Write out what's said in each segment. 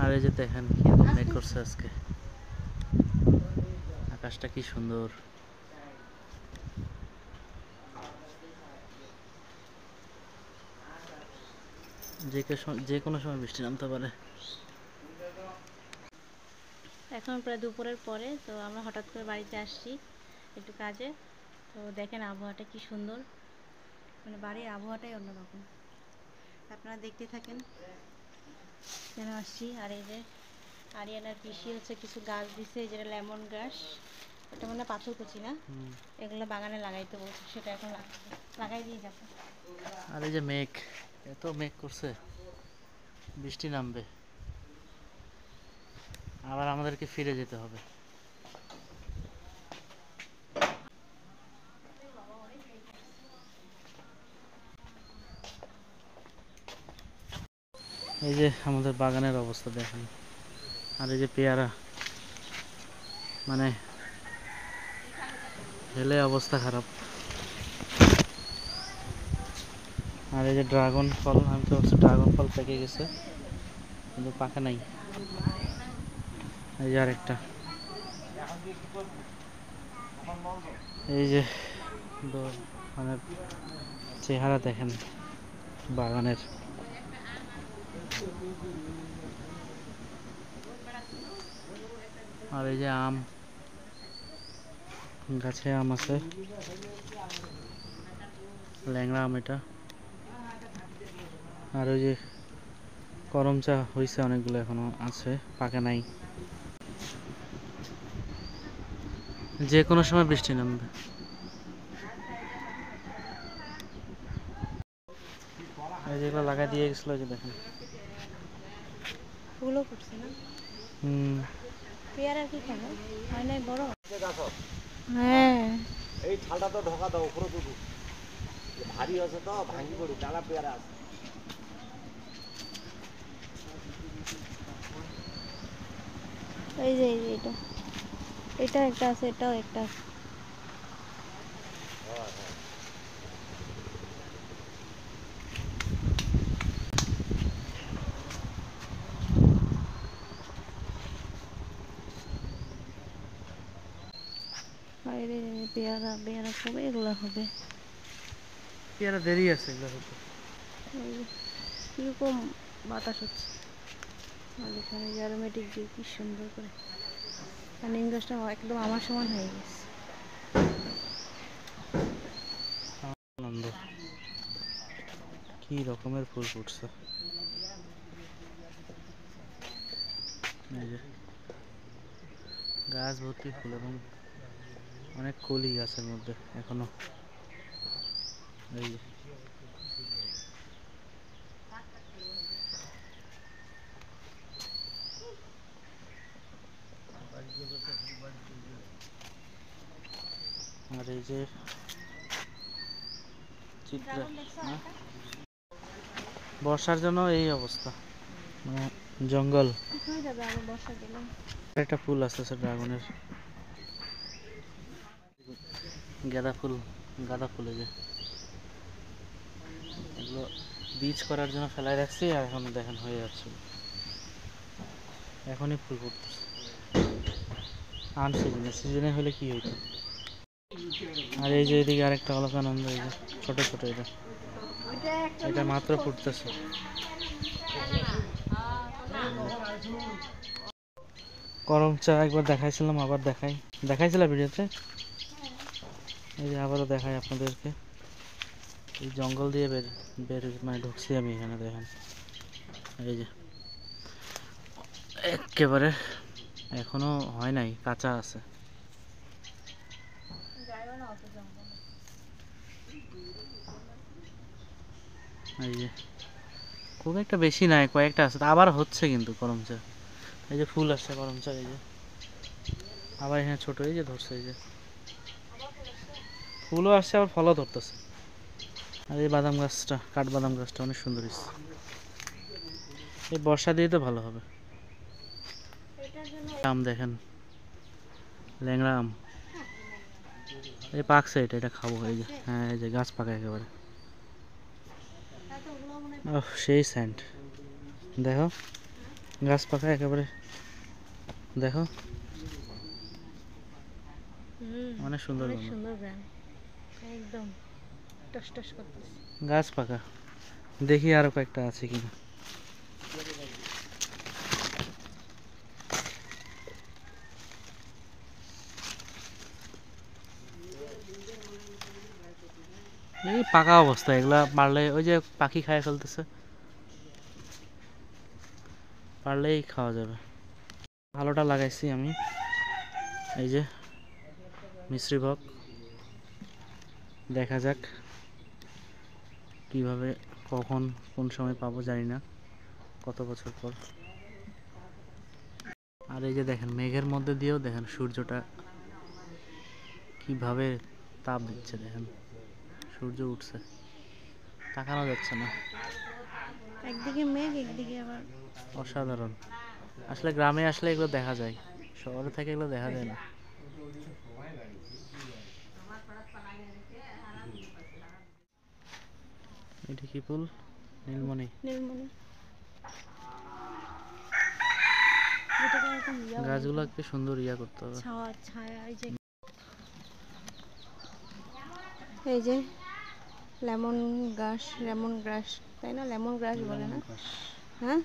আর এই যে দেখেন কিরকম মেঘ করছে আজকে, আকাশটা কি সুন্দর। যে কোনো সময় বৃষ্টি নামতে পারে। এখন প্রায় দুপুরের পরে, তো আমরা হঠাৎ করে বাড়িতে আসছি একটু কাজে। তো দেখেন আবহাওয়াটা কি সুন্দর, মানে বাড়ির আবহাওয়াটাই অন্যরকম। আপনারা দেখতে থাকেন কেন আসছি। আর এই যে আরিয়ানার পিসি হচ্ছে কিছু গাছ দিছে, যেটা লেমন গাছ, এটা মানে পাথরকুচি না, এগুলো বাগানে লাগাইতে বলছে, সেটা এখন লাগাই দিয়ে যাবো। আর এই যে মেঘ, এত মেঘ করছে, বৃষ্টি নামবে, আবার আমাদেরকে ফিরে যেতে হবে। এই যে আমাদের বাগানের অবস্থা দেখেন, আর এই যে পেয়ারা, মানে হেলে অবস্থা খারাপ। আর এই যে ড্রাগন ফল, আমি তো ভাবছি ড্রাগন ফল পেকে গেছে, কিন্তু পাকে নাই। এই যে আরেকটা, এই যে মানে চেহারা দেখেন বাগানের। আর এই যে আম, গাছে আম আছে, ল্যাংড়া আম এটা। আর ওই যে করম চা হয়েছে অনেকগুলো, এখনো আছে, পাকে নাই। যে কোনো সময় বৃষ্টি নামবে। এই যেগুলো লাগাই দিয়ে গেছিল, যে দেখেন ফুলও ফুটছে না। পেয়ারা কি খাবো, হয় নাই বড়। হ্যাঁ, এই ঠালটা তো ঢোকা দাও, উপরে দুধ ভারী আছে তো ভাঙি পড়ি, টালা পেয়ারা আছে। এই যে এটা, এটা একটা আছে, এটাও একটা আছে। বাইরে পেয়ারা পেয়ারা কবে এগুলো হবে? পেয়ারা দেরি আছে এগুলো হতে। কিরকম বাতাস হচ্ছে, আর এখানে অ্যারোমেটিক দিয়ে কি সুন্দর করে, আর নিম গাছটা একদম আমার সমান হয়ে গেছে। আনন্দ, কি রকমের ফুল ফুটছে। এই যে গাছ ভর্তি ফুল, এবং অনেক কলি গাছের মধ্যে এখনো। এই যে আর এই যে চিত্র, বর্ষার জন্য এই অবস্থা, মানে জঙ্গল। হয়ে যাবে আবার বর্ষা গেলে। একটা ফুল আসতেছে ড্রাগনের, গাঁদা ফুল। গাঁদা ফুল, এই যে এগুলো বীজ করার জন্য ফেলায় রাখছি, আর এখন দেখেন হয়ে যাচ্ছে, এখনই ফুল ফুটতেছে। আনসিজনে, সিজনে হলে কি হইতো। আর এই যে এদিকে আরেকটা অলকানন্দ, এই যে ছোট ছোট, এটা এটা মাত্র ফুটতেছে। করম চা একবার দেখাইছিলাম, আবার দেখাইছিলাম ভিডিওতে, এই যে আবারও দেখাই আপনাদেরকে। এই জঙ্গল দিয়ে বের বের মানে ঢুকছি আমি এখানে, দেখেন এই যে একেবারে এখনো হয় নাই, কাঁচা আছে। এই যে খুব একটা বেশি নাই, কয়েকটা আছে, আবার হচ্ছে কিন্তু করম চা। এই যে ফুল আসছে করম চা, এই যে আবার এখানে ছোট, এই যে ধরছে, এই যে ফুলও আসছে, আবার ফলও ধরতেছে। আর এই বাদাম গাছটা, কাঠবাদাম গাছটা অনেক সুন্দর হয়েছে। এই বর্ষা দিয়ে তো ভালো হবে। আম দেখেন, ল্যাংড়া আম, এই পাকছে, এটা এটা খাবো। এই যে হ্যাঁ, এই যে গাছ পাকা একেবারে, সেই স্যান্ড দেখো। গাছ পাকা একেবারে, দেখো অনেক সুন্দর অনেক গন্ধ। সুন্দর গ্রাম, একদম টস টস করতেছে। গাছ পাকা, দেখি আরো কয়েকটা আছে কিনা। এই পাকা অবস্থা, এগুলা পারলে ওই যে পাখি খায় ফেলতেছে, পারলেই খাওয়া যাবে। ভালোটা লাগাইছি আমি, এই যে মিশ্রি ভোগ, দেখা যাক কিভাবে কখন কোন সময় পাবো জানি না, কত বছর পর। আর এই যে দেখেন মেঘের মধ্যে দিয়েও দেখেন সূর্যটা কিভাবে তাপ দিচ্ছে, দেখেন সূর্য উঠছে, তাকানো যাচ্ছে না। একদিকে মেঘ, একদিকে আবার অসাধারণ। আসলে গ্রামে আসলে এগুলো দেখা যায়, শহরে থেকে এগুলো দেখা যায় না। এটা কি ফুল? নীলমণি। নীলমণি, যেটাকে এরকম ইয়া বলে, গাছগুলো একটু সুন্দর ইয়া করতে হবে। ছায়া ছায়া। এই যে লেমন গাছ, লেমন গ্রাস, তাই না? লেমন গ্রাস বলে না? হ্যাঁ,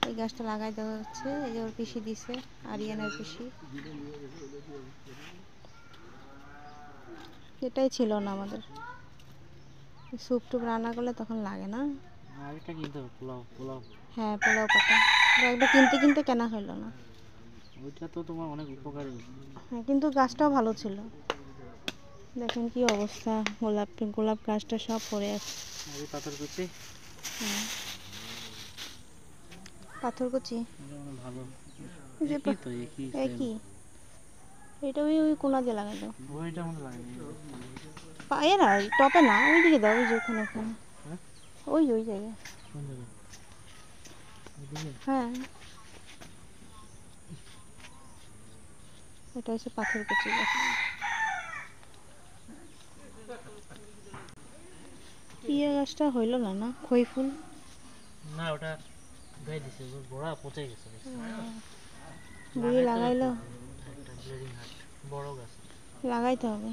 এই গাছটা লাগাই দেওয়া হচ্ছে। এই যে ওর পিসি দিছে, আরিয়ানার পিসি। এটাই ছিল না আমাদের, স্যুপ টুপ রান্না করলে তখন লাগে না। আরেকটা কিনতে হবে, পোলাও পোলাও। হ্যাঁ, পোলাও পাতা একবার কিনতে কিনতে কেনা হইলো না। ওইটা তো তোমার অনেক উপকারী। হ্যাঁ, কিন্তু গাছটাও ভালো ছিল। দেখেন কি অবস্থা, গোলাপ গোলাপ গাছটা সব পড়ে আছে। এই পাথরকুচি, পাথরকুচি, এটা অনেক ভালো। এই যে একই তো, একই সেম। একই, এটা ওই ওই কোনা দিয়ে লাগাই দাও। ওইটা মনে লাগে পায়ে না, টপে না, ওই দিকে দাও, ওই যে ওখানে ওখানে, হ্যাঁ, ওই ওই জায়গায়। কোন জায়গায়? ওইদিকে? হ্যাঁ, এটা হচ্ছে পাথরকুচি গাছ। ইয়ে গাছটা হইল না, না খই ফুল। না ওটা গাই দিছে, ওর গোড়া পচে গেছে। বুড়ি লাগাইলো, একটা ব্লিডিং হার্ট, বড় গাছ। লাগাইতে হবে।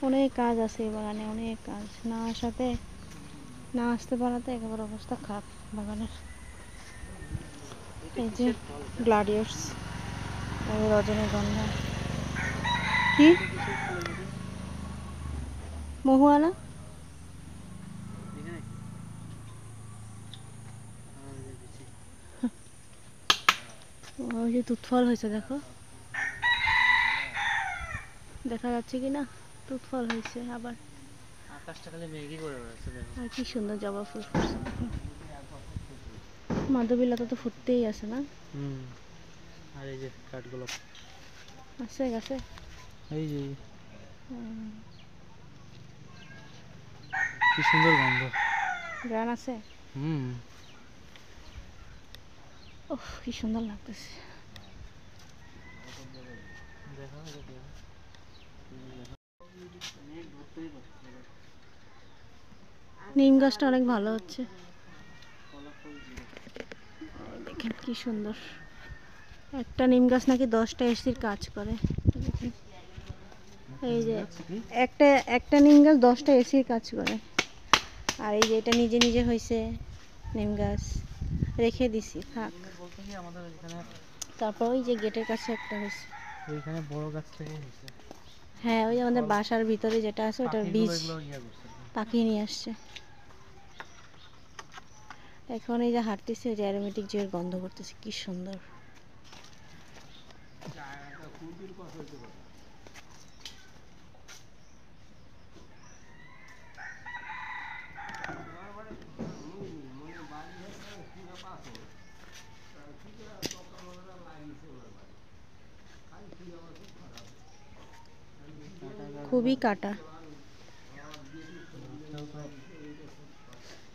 অনেক কাজ আছে এই বাগানে, অনেক কাজ। না আসাতে, না আসতে পারাতে একেবারে অবস্থা খারাপ বাগানের। এই যে গ্লাডিয়াস, রজনীগন্ধা, কি মহুয়া না? ওই যে তুতফল হয়েছে, দেখো, দেখা যাচ্ছে কি না? তুতফল হয়েছে আবার। আকাশটা খালি মেঘই করে বেড়াচ্ছে, দেখো। আর কি সুন্দর জবা ফুল ফুটছে, দেখো। মাধবীলতা তো ফুটতেই আছে না? আর এই যে কাঠগোলাপ আছে গাছে, এই যে কি সুন্দর গন্ধ। গ্রান আছে। হুম, ওহ, কি সুন্দর লাগতেছে। দেখো নিম গাছটা অনেক ভালো হচ্ছে, দেখেন কি সুন্দর। একটা নিম গাছ নাকি 10টা এসির কাজ করে, দেখেন। এই যে একটা একটা নিম গাছ 10টা এসির কাজ করে। আর এই যে এটা নিজে নিজে হয়েছে নিম গাছ, রেখে দিছি থাক। বলতে কি আমাদের এখানে, তারপর ওই যে গেটের কাছে একটা হয়েছে। ওইখানে বড় গাছ থেকে হয়েছে। হ্যাঁ, ওই যে আমাদের বাসার ভিতরে যেটা আছে ওটার বীজ এগুলো ইয়া করছে। পাখি নিয়ে আসছে। এখন এই যে হাঁটতেছে, ওই যে অ্যারোমেটিক জুঁইয়ের গন্ধ করতেছে, কি সুন্দর। খুবই কাটা।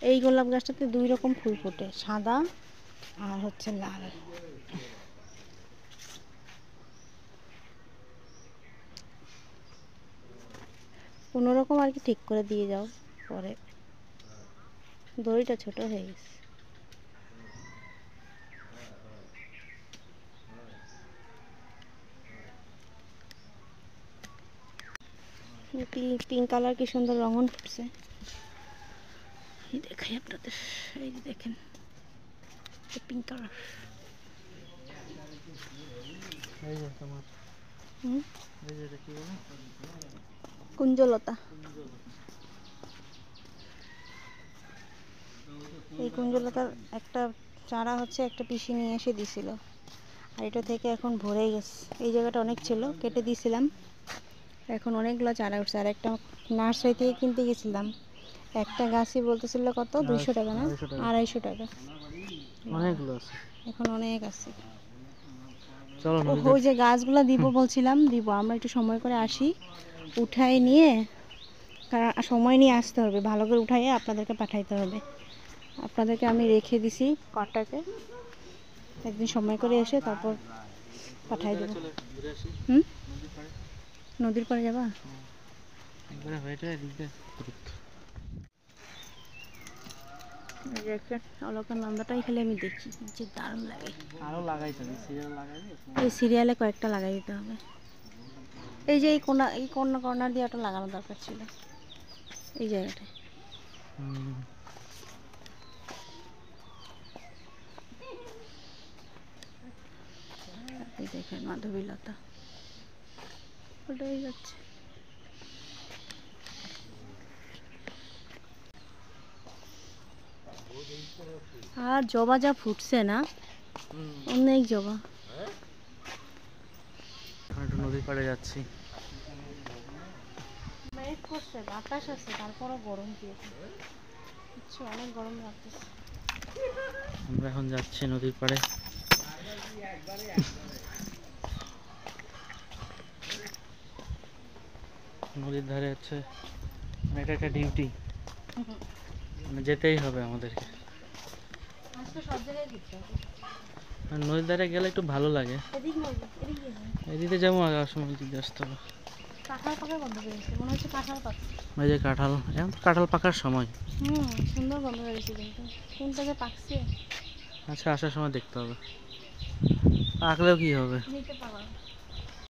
এই গোলাপ গাছটাতে 2 রকম ফুল ফোটে, সাদা আর হচ্ছে লাল। কোনোরকম আর কি ঠিক করে দিয়ে যাও। পরে দড়িটা ছোট হয়ে গেছে। পিঙ্ক কালার কি সুন্দর রঙন ফুটছে। এই দেখাই আপনাদের, এই যে দেখেন পিঙ্ক কালার। এই যে তোমার হুম, এই যে এটা কি বলে কুঞ্জলতা। এই কুঞ্জলতার একটা চারা হচ্ছে একটা পিসি নিয়ে এসে দিছিল, আর এটা থেকে এখন ভরে গেছে। এই জায়গাটা অনেক ছিল, কেটে দিয়েছিলাম, এখন অনেকগুলো চারা উঠছে। আর একটা নার্সারি থেকে কিনতে গেছিলাম, একটা গাছই বলতেছিল কত, 200 টাকা না 250 টাকা। অনেকগুলো আছে। এখন অনেক আছে। চলো ও ওই যে গাছগুলো দিব বলছিলাম, দিব আমরা একটু সময় করে আসি, উঠাই নিয়ে, কারণ সময় নিয়ে আসতে হবে, ভালো করে উঠাইয়ে আপনাদেরকে পাঠাইতে হবে। আপনাদেরকে আমি রেখে দিছি কটাকে, একদিন সময় করে এসে তারপর পাঠাই দেবো। ঘুরে আসি হুম, নদীর পাড়ে। নদীর পাড়ে যাবা? একবারে হয়েছে এদিকে অলকানন্দাটাই খালি আমি দেখি, যে দারুণ লাগে। আরো লাগাইতে হবে, সিরিয়াল লাগাইলে এই সিরিয়ালে কয়েকটা লাগাই দিতে হবে। এই যে এই কর্নার দিয়ে একটা লাগানো দরকার ছিল, এই জায়গাটায়। এই দেখেন মাধবীলতা ওটাই যাচ্ছে। আর জবা যা ফুটছে না, অনেক জবা। একটু নদীর পাড়ে যাচ্ছি। মেঘ করছে, বাতাস আছে, তারপরও গরম দিয়েছে, অনেক গরম লাগতেছে। আমরা এখন যাচ্ছি নদীর পাড়ে। নদীর ধারে হচ্ছে এটা একটা ডিউটি, মানে যেতেই হবে আমাদেরকে। আজকে সব জায়গায় দিতে হবে। আর নদীর ধারে গেলে একটু ভালো লাগে। এদিকে যেমন আসার সময় দিকে আসতে হবে। কাঁঠাল পাকা গন্ধ বেরিয়েছে, মনে হচ্ছে কাঁঠাল পাকছে। ওই যে কাঁঠাল, এখন তো কাঁঠাল পাকার সময়। সুন্দর গন্ধ বেরিয়েছে, কিন্তু কোনটা যে পাকছে। আচ্ছা, আসার সময় দেখতে হবে, পাকলেও কি হবে। নিতে পারবা।